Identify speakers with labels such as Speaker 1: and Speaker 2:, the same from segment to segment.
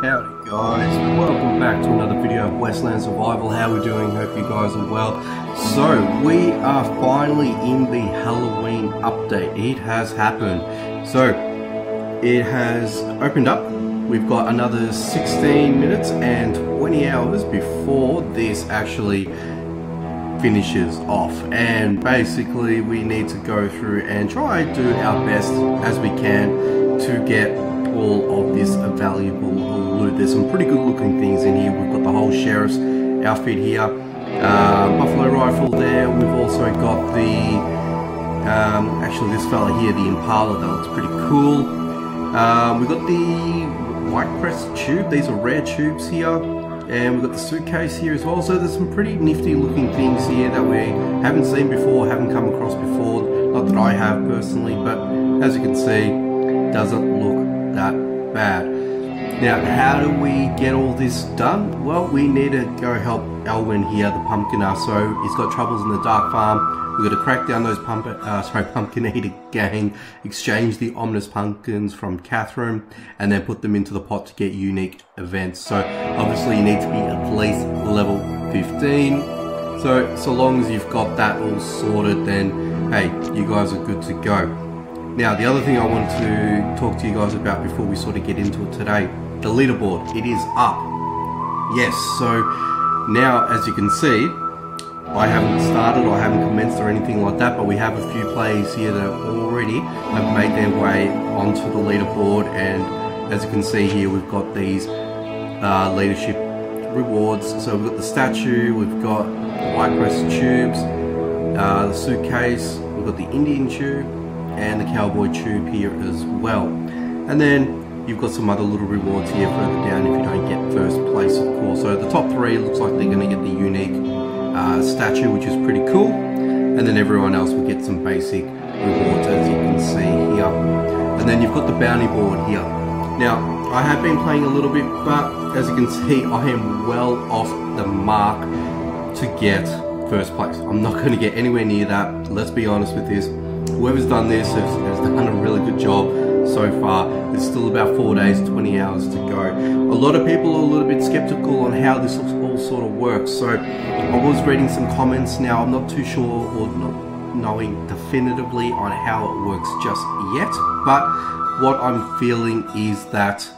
Speaker 1: Howdy guys, welcome back to another video of Westland Survival. How are we doing? Hope you guys are well. So we are finally in the Halloween update. It has happened. So it has opened up. We've got another 16 minutes and 20 hours before this actually finishes off, and basically we need to go through and try to do our best as we can to get all of this valuable loot. There's some pretty good looking things in here. We've got the whole sheriff's outfit here, buffalo rifle there. We've also got the actually this fella here, the Impala. That looks pretty cool. We've got the white crest tube. These are rare tubes here, and we've got the suitcase here as well. So there's some pretty nifty looking things here that we haven't seen before, haven't come across before. Not that I have personally, but as you can see, doesn't look that bad. Now, how do we get all this done? Well, we need to go help Elwin here, the pumpkiner. So he's got troubles in the dark farm. We've got to crack down those pumpkin eater gang, exchange the ominous pumpkins from Catherine, and then put them into the pot to get unique events. So obviously you need to be at least level 15. So long as you've got that all sorted, then hey, you guys are good to go. Now, the other thing I wanted to talk to you guys about before we sort of get into it today, the leaderboard, it is up. Yes, so now as you can see, I haven't started or haven't commenced or anything like that, but we have a few players here that already have made their way onto the leaderboard, and as you can see here, we've got these leadership rewards. So we've got the statue, we've got the white crest tubes, the suitcase, we've got the Indian tube, and the cowboy tube here as well. And then you've got some other little rewards here further down if you don't get first place, of course. So the top three looks like they're going to get the unique statue, which is pretty cool, and then everyone else will get some basic rewards, as you can see here. And then you've got the bounty board here. Now, I have been playing a little bit, but as you can see, I am well off the mark to get first place. I'm not going to get anywhere near that. Let's be honest with this. Whoever's done this has done a really good job so far. There's still about 4 days, 20 hours to go. A lot of people are a little bit skeptical on how this all sort of works. So I was reading some comments. Now I'm not too sure or not knowing definitively on how it works just yet. But what I'm feeling is that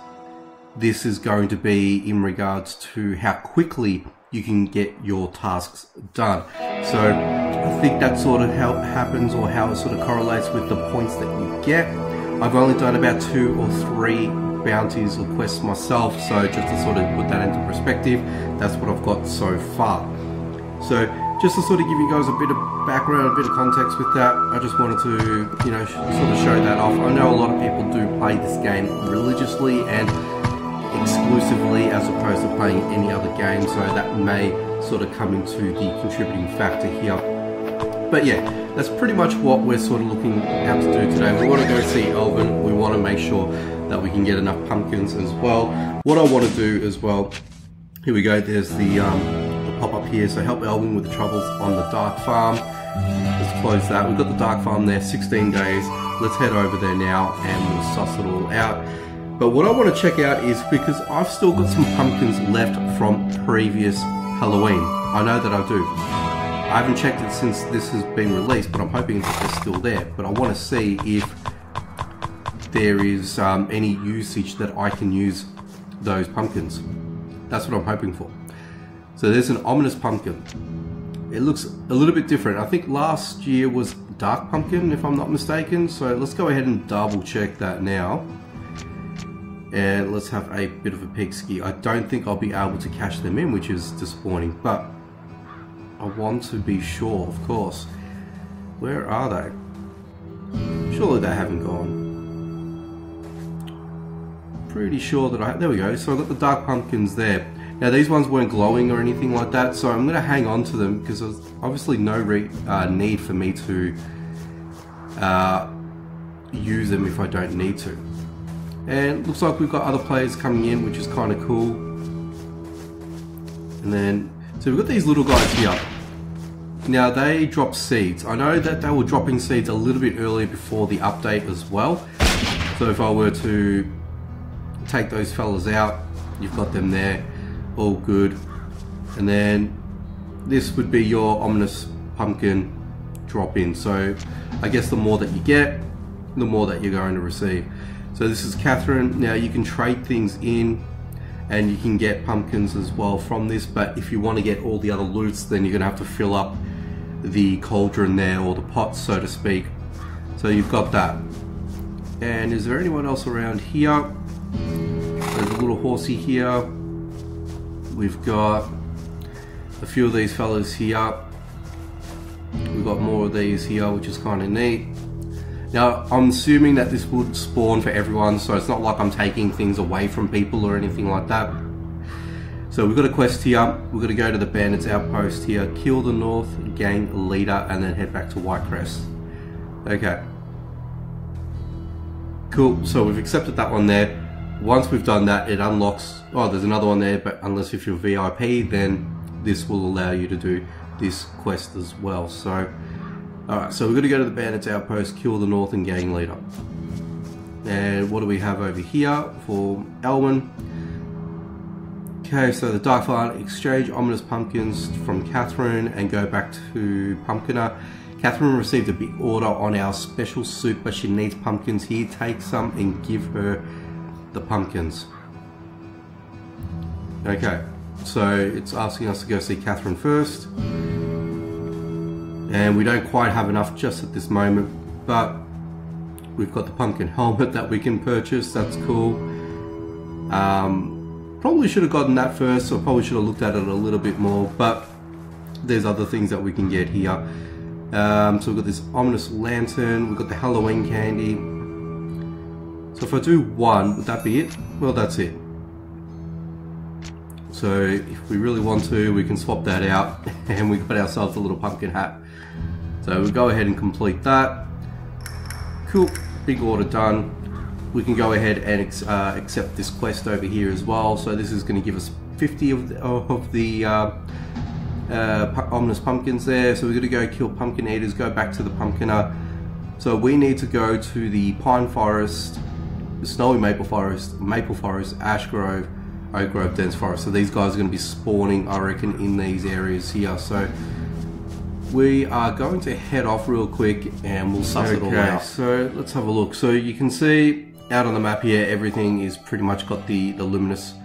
Speaker 1: this is going to be in regards to how quickly you can get your tasks done. So I think that's sort of how it happens, or how it sort of correlates with the points that you get. I've only done about 2 or 3 bounties or quests myself, so just to sort of put that into perspective, that's what I've got so far. So just to sort of give you guys a bit of background, a bit of context with that, I just wanted to, you know, sort of show that off. I know a lot of people do play this game religiously and exclusively as opposed to playing any other game, so that may sort of come into the contributing factor here. But yeah, that's pretty much what we're sort of looking out to do today. We want to go see Elvin. We want to make sure that we can get enough pumpkins as well. What I want to do as well, here we go, there's the pop-up here. So help Elvin with the troubles on the dark farm. Let's close that. We've got the dark farm there, 16 days. Let's head over there now and we'll suss it all out. But what I want to check out is, because I've still got some pumpkins left from previous Halloween. I know that I do. I haven't checked it since this has been released, but I'm hoping that they're still there. But I want to see if there is any usage that I can use those pumpkins. That's what I'm hoping for. So there's an ominous pumpkin. It looks a little bit different. I think last year was dark pumpkin, if I'm not mistaken. So let's go ahead and double check that now. And let's have a bit of a peek ski. I don't think I'll be able to cash them in, which is disappointing, but I want to be sure, of course. Where are they? Surely they haven't gone. Pretty sure that there we go. So I've got the dark pumpkins there. Now these ones weren't glowing or anything like that, so I'm going to hang on to them because there's obviously no need for me to use them if I don't need to. And looks like we've got other players coming in, which is kind of cool. And then, so we've got these little guys here. Now they drop seeds. I know that they were dropping seeds a little bit earlier before the update as well. So if I were to take those fellas out, You've got them there, all good. And then this would be your ominous pumpkin drop in. So I guess the more that you get, the more that you're going to receive. So this is Catherine. Now you can trade things in and you can get pumpkins as well from this, but if you want to get all the other loots, then you're gonna have to fill up the cauldron there, or the pot, so to speak. So you've got that. And is there anyone else around here? There's a little horsey here. We've got a few of these fellas here. We've got more of these here, which is kind of neat. Now, I'm assuming that this would spawn for everyone, so it's not like I'm taking things away from people or anything like that. So we've got a quest here. We're going to go to the bandits outpost here, kill the North gang leader, and then head back to Whitecrest. Okay. Cool, so we've accepted that one there. Once we've done that, it unlocks, oh, there's another one there, but unless if you're VIP, then this will allow you to do this quest as well. So, alright, so we're going to go to the bandits outpost, kill the Northern gang leader. And what do we have over here for Elwyn? Okay, so the Darkfire, exchange ominous pumpkins from Catherine and go back to Pumpkiner. Catherine received a big order on our special soup, but she needs pumpkins here. Take some and give her the pumpkins. Okay, so it's asking us to go see Catherine first. And we don't quite have enough just at this moment, but we've got the pumpkin helmet that we can purchase. That's cool. Probably should have gotten that first, or probably should have looked at it a little bit more, but there's other things that we can get here. So we've got this ominous lantern, we've got the Halloween candy. So if I do one, would that be it? Well, that's it. So if we really want to, we can swap that out and we can put ourselves a little pumpkin hat. So we'll go ahead and complete that. Cool, big order done. We can go ahead and accept this quest over here as well. So this is going to give us 50 of the ominous pumpkins there. So we're going to go kill pumpkin eaters, go back to the pumpkiner. So we need to go to the pine forest, the snowy maple forest, ash grove, oak grove, dense forest. So these guys are going to be spawning, I reckon, in these areas here. So we are going to head off real quick and we'll suss it all out. So let's have a look. So you can see out on the map here, everything is pretty much got the luminous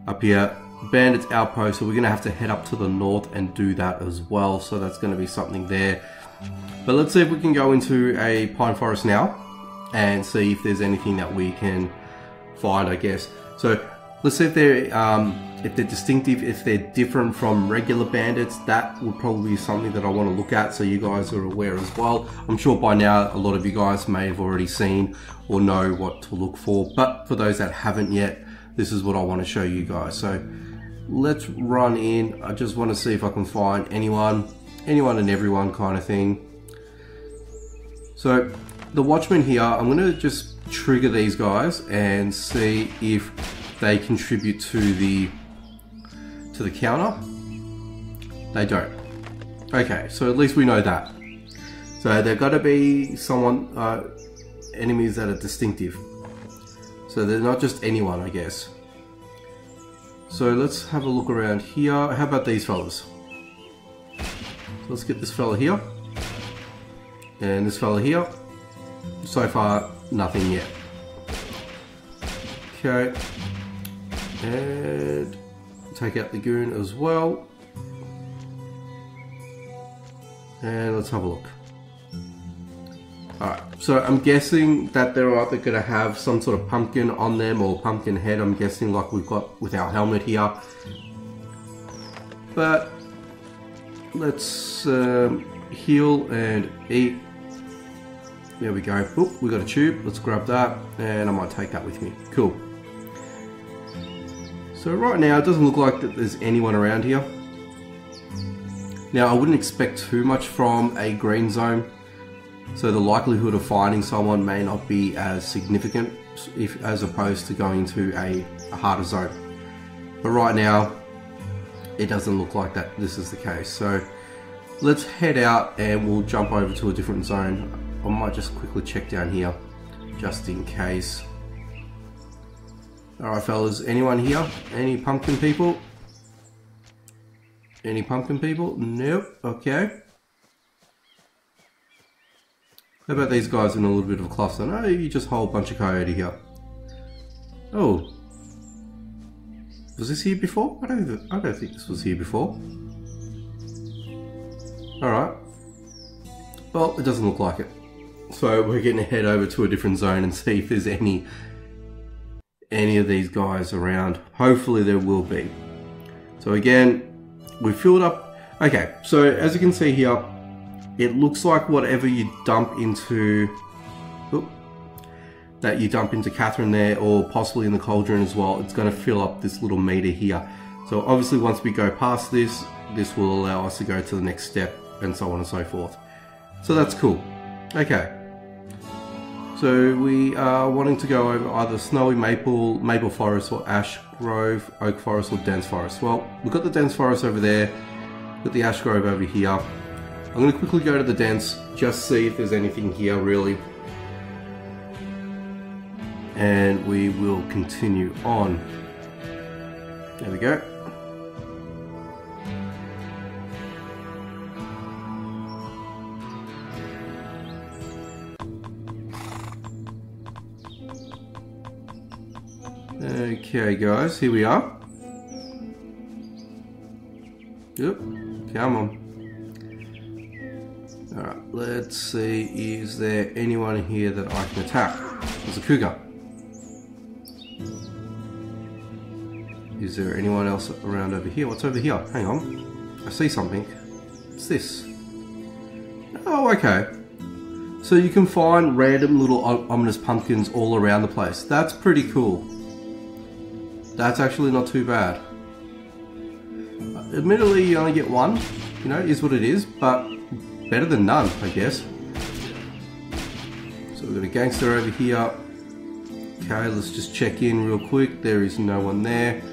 Speaker 1: up here. Bandits outpost, so we're going to have to head up to the north and do that as well. So that's going to be something there. But let's see if we can go into a pine forest now and see if there's anything that we can find, I guess. So let's see if they're distinctive, if they're different from regular bandits. That would probably be something that I want to look at, so you guys are aware as well. I'm sure by now a lot of you guys may have already seen or know what to look for, but for those that haven't yet, this is what I want to show you guys. So let's run in. I just want to see if I can find anyone and everyone kind of thing. So the watchmen here, I'm going to just trigger these guys and see if they contribute to the counter. They don't. Okay, so at least we know that. So they've got to be someone, enemies that are distinctive. So they're not just anyone, I guess. So let's have a look around here. How about these fellas? So let's get this fella here. And this fella here. So far, nothing yet. Okay. And take out the goon as well. And let's have a look. Alright, so I'm guessing that they're either going to have some sort of pumpkin on them or pumpkin head, I'm guessing, like we've got with our helmet here. But let's heal and eat. There we go. Oop, we got a tube. Let's grab that and I might take that with me. Cool. So right now it doesn't look like that there's anyone around here. Now I wouldn't expect too much from a green zone. So the likelihood of finding someone may not be as significant as opposed to going to a harder zone. But right now, it doesn't look like that this is the case. So let's head out and we'll jump over to a different zone. I might just quickly check down here, just in case. Alright fellas, anyone here? Any pumpkin people? Any pumpkin people? Nope. Okay. How about these guys in a little bit of a cluster? No, you just hold a bunch of coyote here. Oh. Was this here before? I don't think this was here before. Alright. Well, it doesn't look like it. So we're going to head over to a different zone and see if there's any of these guys around. Hopefully there will be. So again, we filled up. Okay, so as you can see here, it looks like whatever you dump into, that you dump into Catherine there, or possibly in the cauldron as well, it's going to fill up this little meter here. So obviously once we go past this, this will allow us to go to the next step and so on and so forth. So that's cool. Okay. So we are wanting to go over either snowy maple forest, or ash grove, oak forest, or dense forest. Well, we've got the dense forest over there, got the ash grove over here. I'm going to quickly go to the dense, just see if there's anything here really. And we will continue on. There we go. Okay guys, here we are. Yep, come on. Alright, let's see, is there anyone here that I can attack? There's a cougar. Is there anyone else around over here? What's over here? Hang on. I see something. What's this? Oh, okay. So you can find random little ominous pumpkins all around the place. That's pretty cool. That's actually not too bad. Admittedly, you only get one. You know, is what it is, but better than none, I guess. So we've got a gangster over here. Okay, let's just check in real quick. There is no one there.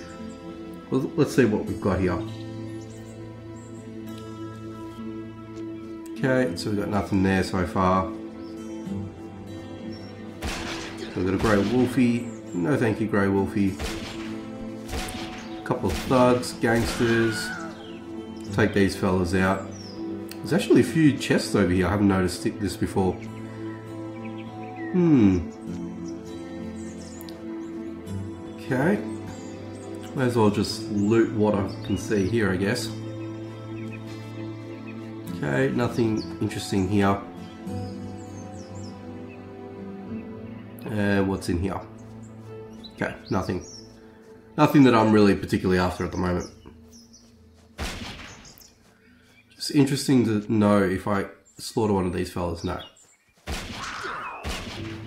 Speaker 1: Well, let's see what we've got here. Okay, so we've got nothing there so far. We've got a grey wolfie. No thank you, grey wolfie. A couple of thugs, gangsters. Take these fellas out. There's actually a few chests over here. I haven't noticed this before. Okay. May as well just loot what I can see here, I guess. Okay, nothing interesting here. What's in here? Okay, nothing. Nothing that I'm really particularly after at the moment. Just interesting to know if I slaughter one of these fellas. No.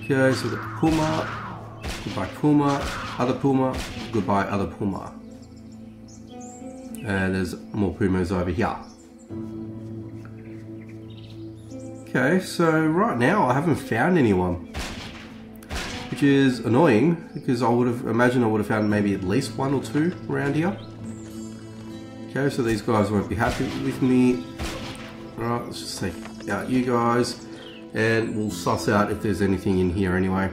Speaker 1: Okay, so we've got the puma. Goodbye puma. Other puma. Goodbye other puma. And there's more pumas over here. Okay, so right now I haven't found anyone, which is annoying because I would have imagined I would have found maybe at least one or two around here. Okay, so these guys won't be happy with me. Alright, let's just take out you guys and we'll suss out if there's anything in here anyway.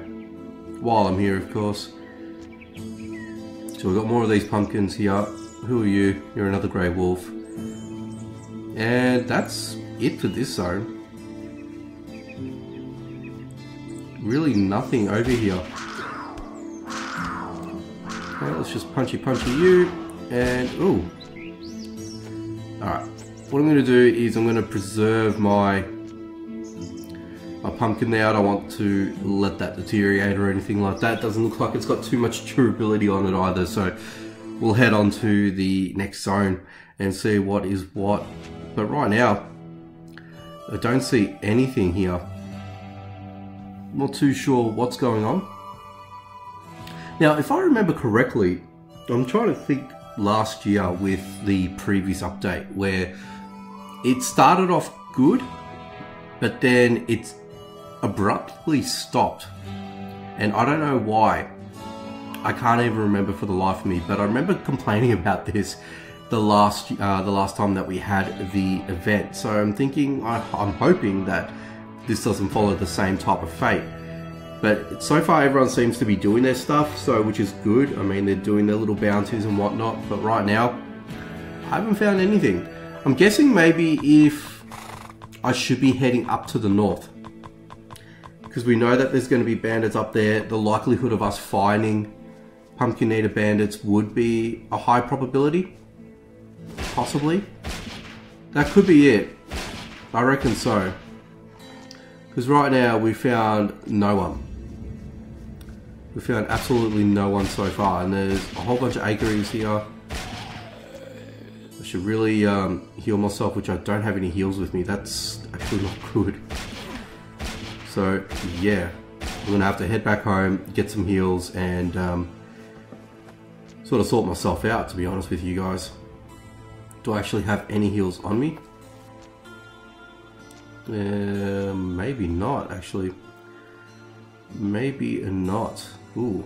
Speaker 1: While I'm here, of course. So we've got more of these pumpkins here. Who are you? You're another grey wolf. And that's it for this zone. Really nothing over here. Okay, let's just punchy you. And, ooh. Alright. What I'm going to do is I'm going to preserve my pumpkin there. I don't want to let that deteriorate or anything like that. Doesn't look like it's got too much durability on it either. So we'll head on to the next zone and see what is what. But right now, I don't see anything here. Not too sure what's going on. Now, if I remember correctly, I'm trying to think last year with the previous update where it started off good, but then it's abruptly stopped. And I don't know why. I can't even remember for the life of me, but I remember complaining about this the last time that we had the event. So I'm thinking, I'm hoping that this doesn't follow the same type of fate. But so far everyone seems to be doing their stuff, so which is good. I mean, they're doing their little bounties and whatnot, but right now I haven't found anything. I'm guessing maybe if I should be heading up to the north, because we know that there's going to be bandits up there. The likelihood of us finding pumpkin eater bandits would be a high probability, possibly. That could be it. I reckon so. Because right now we found no one. We found absolutely no one so far, and there's a whole bunch of acreages here. I should really heal myself, which I don't have any heals with me. That's actually not good. So yeah, I'm gonna have to head back home, get some heals, and sort of sort myself out, to be honest with you guys. Do I actually have any heals on me? Maybe not, actually. Maybe not. Ooh.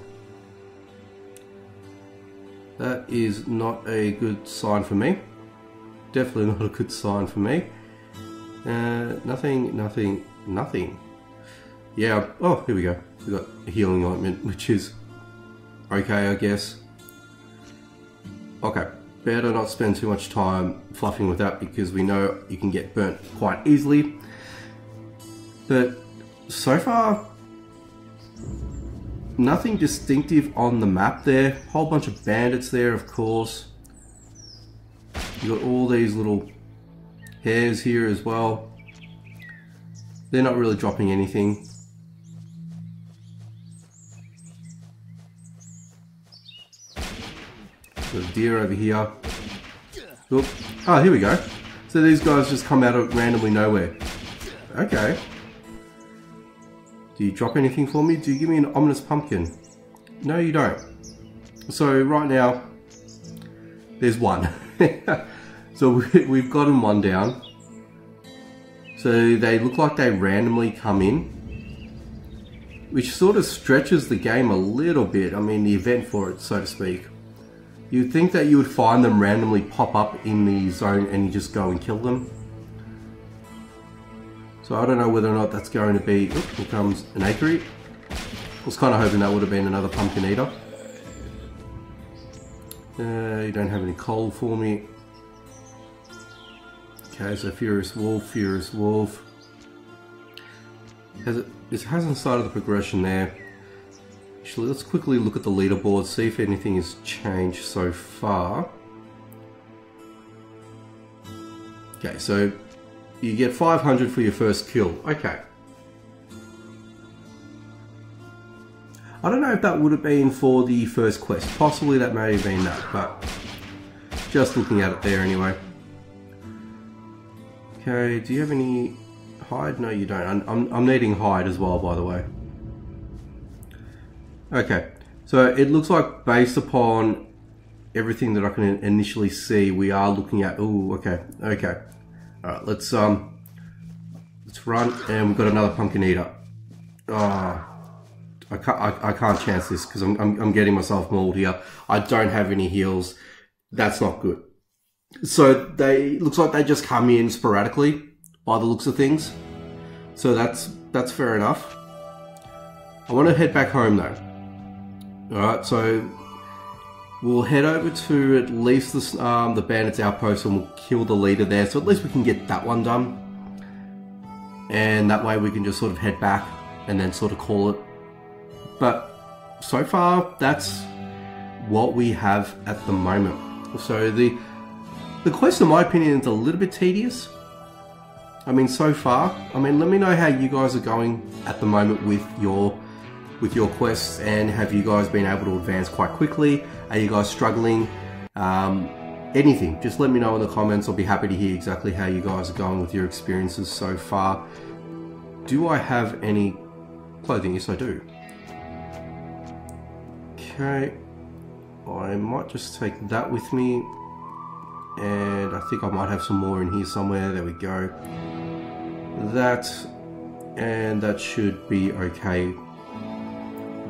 Speaker 1: That is not a good sign for me. Definitely not a good sign for me. Nothing. Yeah, oh, here we go. We got a healing ointment, which is okay, I guess. Okay, better not spend too much time fluffing with that, because we know you can get burnt quite easily. But so far, nothing distinctive on the map there. Whole bunch of bandits there, of course. You got all these little hares here as well. They're not really dropping anything. Got a deer over here. Oop. Oh, here we go. So these guys just come out of randomly nowhere. Okay. Do you drop anything for me? Do you give me an ominous pumpkin? No, you don't. So right now, there's one. So we've gotten one down. So they look like they randomly come in, which sort of stretches the game a little bit. I mean, the event for it, so to speak. You'd think that you would find them randomly pop up in the zone and you just go and kill them. So I don't know whether or not that's going to be... Oops, here comes an akery. I was kind of hoping that would have been another pumpkin eater. You don't have any coal for me. Okay, so Furious Wolf. It hasn't started the progression there. Actually, let's quickly look at the leaderboard, see if anything has changed so far. Okay, so you get 500 for your first kill. Okay. I don't know if that would have been for the first quest. Possibly that may have been that, but just looking at it there anyway. Okay, do you have any hide? No, you don't. I'm needing hide as well, by the way. Okay, so it looks like based upon everything that I can initially see, we are looking at... Ooh, okay. Alright, let's run, and we've got another pumpkin eater. I can't chance this because I'm getting myself mauled here. I don't have any heals. That's not good. So looks like they just come in sporadically by the looks of things. So that's fair enough. I want to head back home though. Alright, so we'll head over to at least the bandits outpost and we'll kill the leader there. So at least we can get that one done. And that way we can just sort of head back and then sort of call it. But so far, that's what we have at the moment. So the quest, in my opinion, is a little bit tedious. I mean, so far. I mean, let me know how you guys are going at the moment with your quests, and have you guys been able to advance quite quickly? Are you guys struggling? Anything, just let me know in the comments. I'll be happy to hear exactly how you guys are going with your experiences so far. Do I have any clothing? Yes, I do. Okay, I might just take that with me, and I think I might have some more in here somewhere. There we go. That, and that should be okay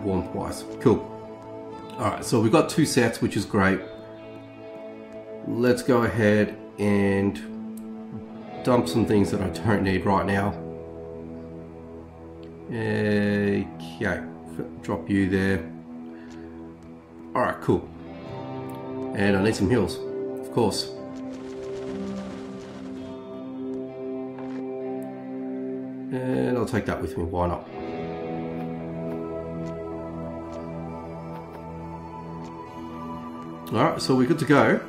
Speaker 1: warmth-wise. Cool. Alright, so we've got 2 sets, which is great. Let's go ahead and dump some things that I don't need right now. Okay, drop you there. Alright, cool. And I need some heals, of course. And I'll take that with me, why not? Alright, so we're good to go.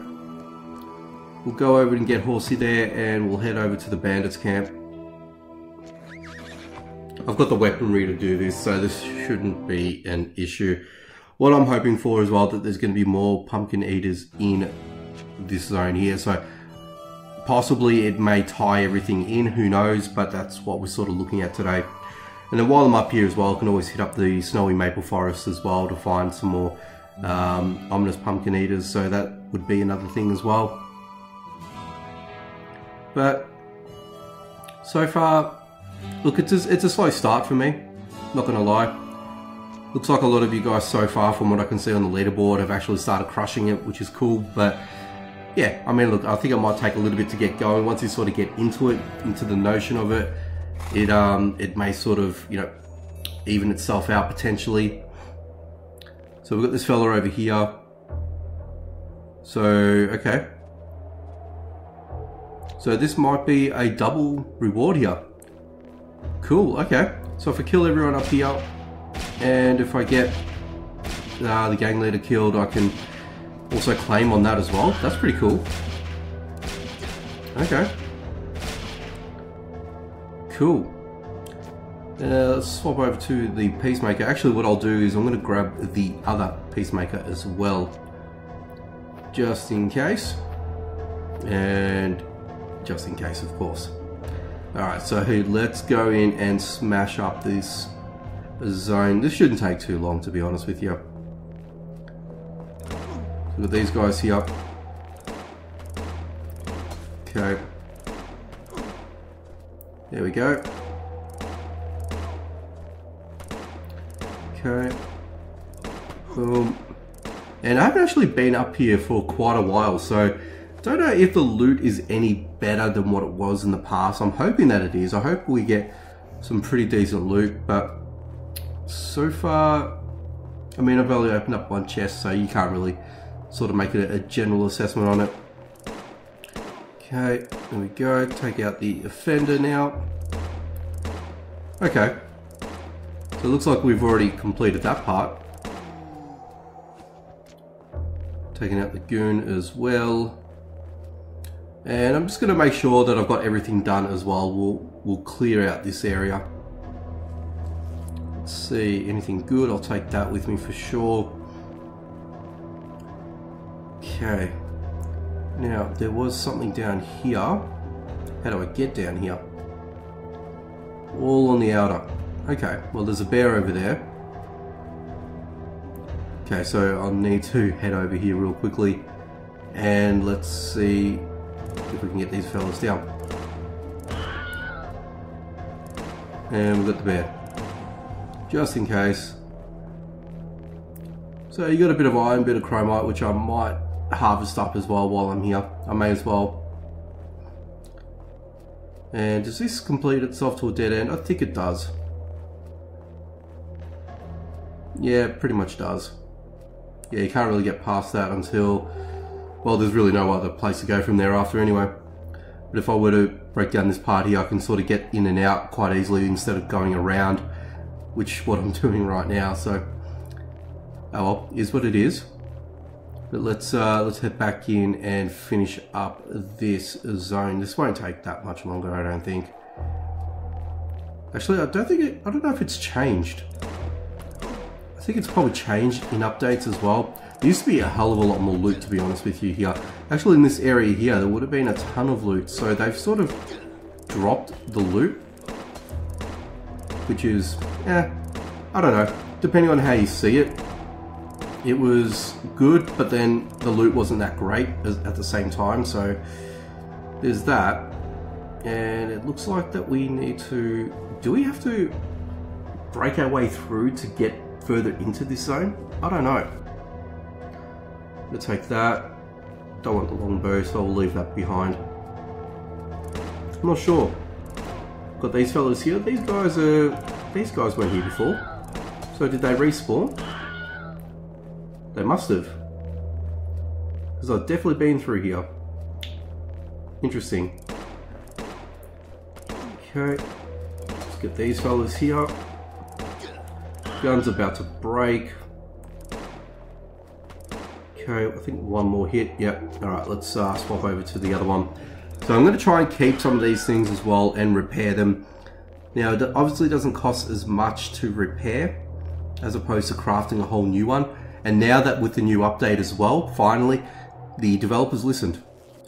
Speaker 1: We'll go over and get Horsey there and we'll head over to the bandits camp. I've got the weaponry to do this, so this shouldn't be an issue. What I'm hoping for as well, that there's going to be more pumpkin eaters in this zone here, so possibly it may tie everything in, who knows, but that's what we're sort of looking at today. And then while I'm up here as well, I can always hit up the snowy maple forest as well to find some more ominous pumpkin eaters, so that would be another thing as well. But so far, look, it's a slow start for me, not gonna lie. Looks like a lot of you guys so far, from what I can see on the leaderboard, have actually started crushing it, which is cool. But yeah, I mean, look, I think it might take a little bit to get going. Once you sort of get into it, into the notion of it, it may sort of, you know, even itself out potentially. So we've got this fella over here. So, okay. So this might be a double reward here. Cool, okay. So if I kill everyone up here, and if I get the gang leader killed, I can also claim on that as well. That's pretty cool. Okay. Cool. Let's swap over to the peacemaker. Actually, what I'll do is I'm going to grab the other peacemaker as well, just in case. And just in case, of course. Alright, so let's go in and smash up this zone. This shouldn't take too long, to be honest with you. So we've got these guys here. Okay. There we go. Okay. Boom. And I haven't actually been up here for quite a while, so don't know if the loot is any better than what it was in the past. I'm hoping that it is. I hope we get some pretty decent loot, but so far, I mean, I've only opened up one chest, so you can't really sort of make a general assessment on it. Okay, there we go. Take out the offender now. Okay. So it looks like we've already completed that part. Taking out the goon as well. And I'm just going to make sure that I've got everything done as well. We'll clear out this area. Let's see, anything good? I'll take that with me for sure. Okay. Now, there was something down here. How do I get down here? All on the outer. Okay, well there's a bear over there. Okay, so I'll need to head over here real quickly. And let's see if we can get these fellas down. And we've got the bear, just in case. So you got a bit of iron, bit of chromite, which I might harvest up as well while I'm here. I may as well. And does this complete itself to a dead end? I think it does. Yeah, pretty much does. Yeah, you can't really get past that until, well, there's really no other place to go from there after anyway. But if I were to break down this part here, I can sort of get in and out quite easily instead of going around, which is what I'm doing right now. So, oh well, is what it is. But let's head back in and finish up this zone. This won't take that much longer, I don't think. Actually, I don't know if it's changed. I think it's probably changed in updates as well. There used to be a hell of a lot more loot, to be honest with you here. Actually, in this area here, there would have been a ton of loot. So they've sort of dropped the loot, which is, I don't know. Depending on how you see it, it was good, but then the loot wasn't that great at the same time. So there's that. And it looks like that we need to, do we have to break our way through to get further into this zone? I don't know. I'm gonna take that. Don't want the longbow, so I'll leave that behind. I'm not sure. Got these fellas here. These guys are These guys weren't here before. So did they respawn? They must have. Because I've definitely been through here. Interesting. Okay. Let's get these fellas here. Gun's about to break. Okay, I think one more hit. Yep. Alright, let's swap over to the other one. So I'm going to try and keep some of these things as well and repair them. Now, it obviously doesn't cost as much to repair as opposed to crafting a whole new one. And now that with the new update as well, finally, the developers listened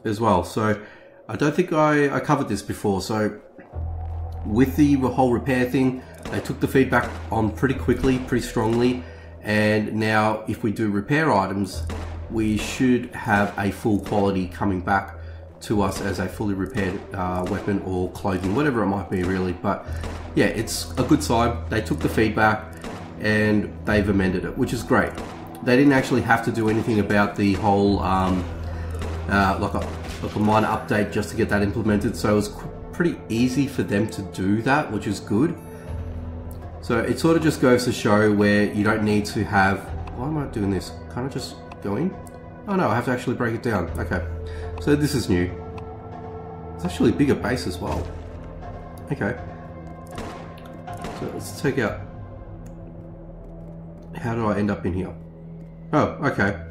Speaker 1: as well. So I don't think I covered this before. So with the whole repair thing, they took the feedback on pretty quickly, pretty strongly. And now if we do repair items, we should have a full quality coming back to us as a fully repaired weapon or clothing, whatever it might be really. But yeah, it's a good sign. They took the feedback and they've amended it, which is great. They didn't actually have to do anything about the whole like a minor update just to get that implemented, so it was pretty easy for them to do that, which is good. So it sort of just goes to show where you don't need to have, why am I doing this? Can't I just go in? Oh no, I have to actually break it down. Okay, so this is new. It's actually a bigger base as well. Okay, so let's take out, how did I end up in here? Oh, okay.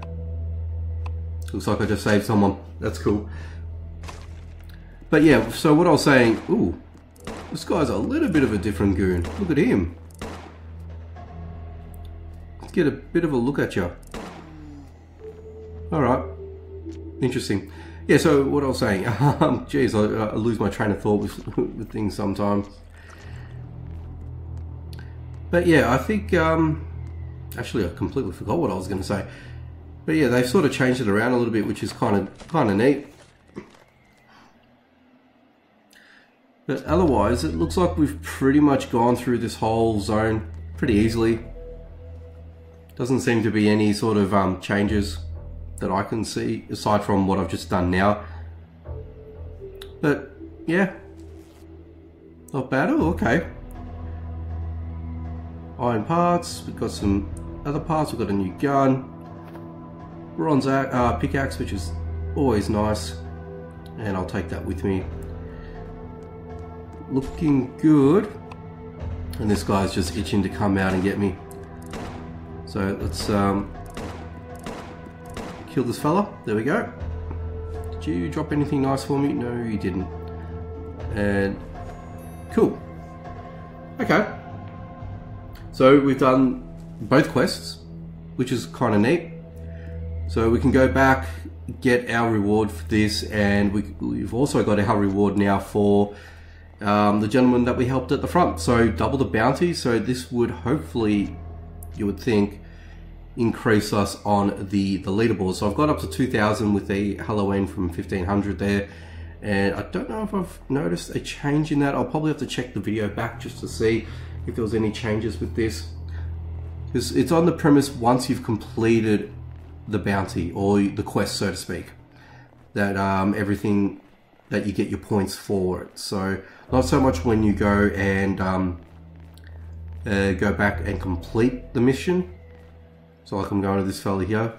Speaker 1: Looks like I just saved someone. That's cool. But yeah, so what I was saying, ooh, this guy's a little bit of a different goon. Look at him. Let's get a bit of a look at you. Alright. Interesting. Yeah, so what I was saying, geez, I lose my train of thought with things sometimes. But yeah, I think, actually I completely forgot what I was going to say. But yeah, they've sort of changed it around a little bit, which is kind of neat. But otherwise, it looks like we've pretty much gone through this whole zone pretty easily. Doesn't seem to be any sort of changes that I can see, aside from what I've just done now. But yeah, not bad. Oh, okay. Iron parts, we've got some other parts, we've got a new gun. Bronze pickaxe, which is always nice, and I'll take that with me. Looking good, and this guy's just itching to come out and get me. So let's kill this fella. There we go. Did you drop anything nice for me? No, you didn't. And cool. Okay. So we've done both quests, which is kind of neat. So we can go back, get our reward for this, and we've also got our reward now for the gentleman that we helped at the front. So double the bounty. So this would hopefully, you would think, increase us on the leaderboard. So I've got up to 2,000 with the Halloween from 1,500 there. And I don't know if I've noticed a change in that. I'll probably have to check the video back just to see if there was any changes with this. Because it's on the premise once you've completed the bounty or the quest, so to speak, that everything that you get your points for it. So not so much when you go and go back and complete the mission. So like I'm going to this fella here.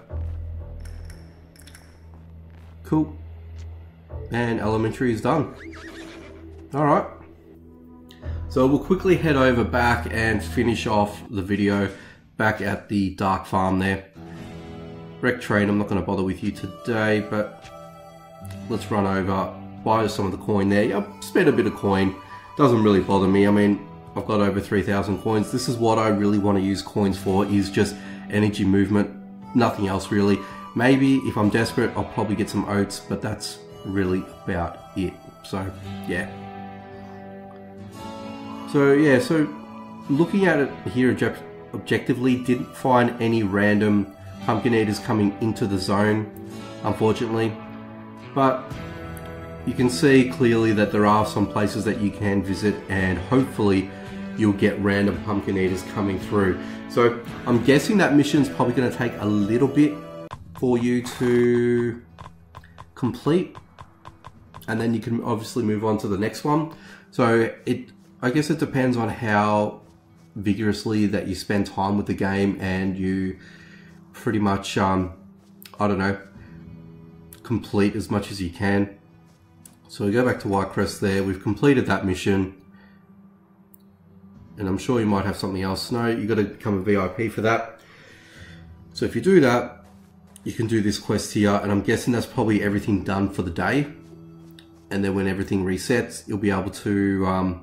Speaker 1: Cool. And elementary is done. Alright. So we'll quickly head over back and finish off the video back at the dark farm there. Wreck train, I'm not going to bother with you today, but let's run over, buy some of the coin there. I've spent a bit of coin, doesn't really bother me. I mean, I've got over 3,000 coins. This is what I really want to use coins for, is just energy movement, nothing else really. Maybe if I'm desperate, I'll probably get some oats, but that's really about it. So yeah. So yeah, so looking at it here objectively, didn't find any random pumpkin eaters coming into the zone, unfortunately, but you can see clearly that there are some places that you can visit, and hopefully you'll get random pumpkin eaters coming through. So I'm guessing that mission's probably going to take a little bit for you to complete, and then you can obviously move on to the next one. So I guess it depends on how vigorously, that you spend time with the game and you pretty much, I don't know, complete as much as you can. So we go back to Whitecrest there, we've completed that mission. And I'm sure you might have something else. No, you got to become a VIP for that. So if you do that, you can do this quest here, and I'm guessing that's probably everything done for the day. And then when everything resets, you'll be able to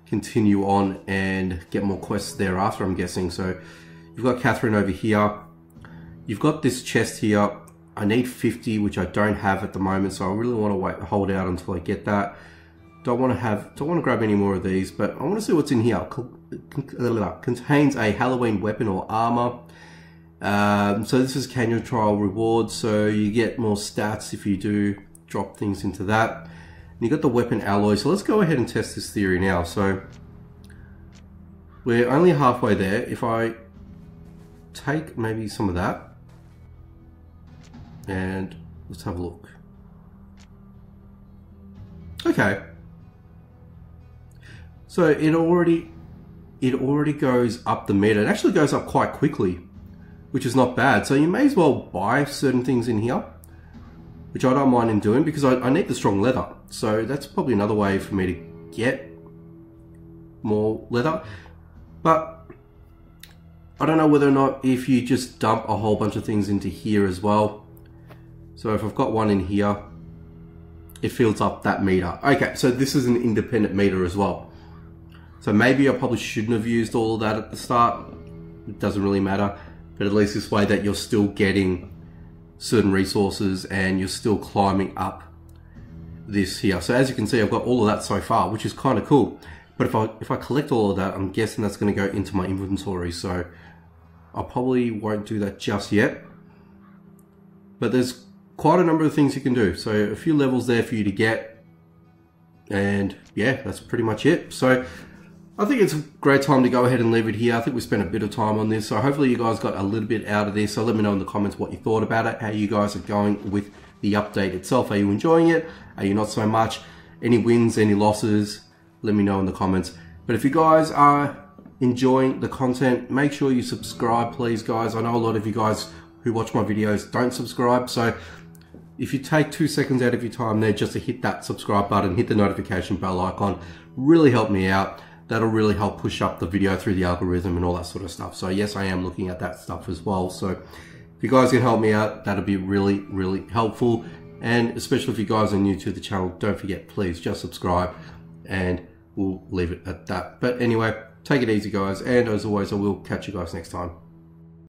Speaker 1: continue on and get more quests thereafter, I'm guessing. So you've got Catherine over here. You've got this chest here. I need 50, which I don't have at the moment, so I really want to hold out until I get that. Don't want to grab any more of these, but I want to see what's in here. Contains a Halloween weapon or armor. So this is Canyon Trial reward, so you get more stats if you do drop things into that. And you got the weapon alloy, so let's go ahead and test this theory now. So we're only halfway there. If I take maybe some of that, and let's have a look. Okay. So it already goes up the meter. It actually goes up quite quickly, which is not bad. So you may as well buy certain things in here, which I don't mind in doing, because I need the strong leather. So that's probably another way for me to get more leather. But I don't know whether or not if you just dump a whole bunch of things into here as well. So if I've got one in here, it fills up that meter. Okay, so this is an independent meter as well. So maybe I probably shouldn't have used all of that at the start. It doesn't really matter. But at least this way that you're still getting certain resources and you're still climbing up this here. So as you can see, I've got all of that so far, which is kind of cool. But if I collect all of that, I'm guessing that's going to go into my inventory. So I probably won't do that just yet. But there's quite a number of things you can do. So a few levels there for you to get. And yeah, that's pretty much it. So I think it's a great time to go ahead and leave it here. I think we spent a bit of time on this, so hopefully you guys got a little bit out of this. So let me know in the comments what you thought about it, how you guys are going with the update itself. Are you enjoying it? Are you not so much? Any wins, any losses? Let me know in the comments. But if you guys are enjoying the content, make sure you subscribe, please, guys. I know a lot of you guys who watch my videos don't subscribe, so if you take 2 seconds out of your time there just to hit that subscribe button, hit the notification bell icon, really help me out. That'll really help push up the video through the algorithm and all that sort of stuff. So yes, I am looking at that stuff as well. So if you guys can help me out, that'll be really, really helpful. And especially if you guys are new to the channel, don't forget, please just subscribe, and we'll leave it at that. But anyway, take it easy, guys. And as always, I will catch you guys next time.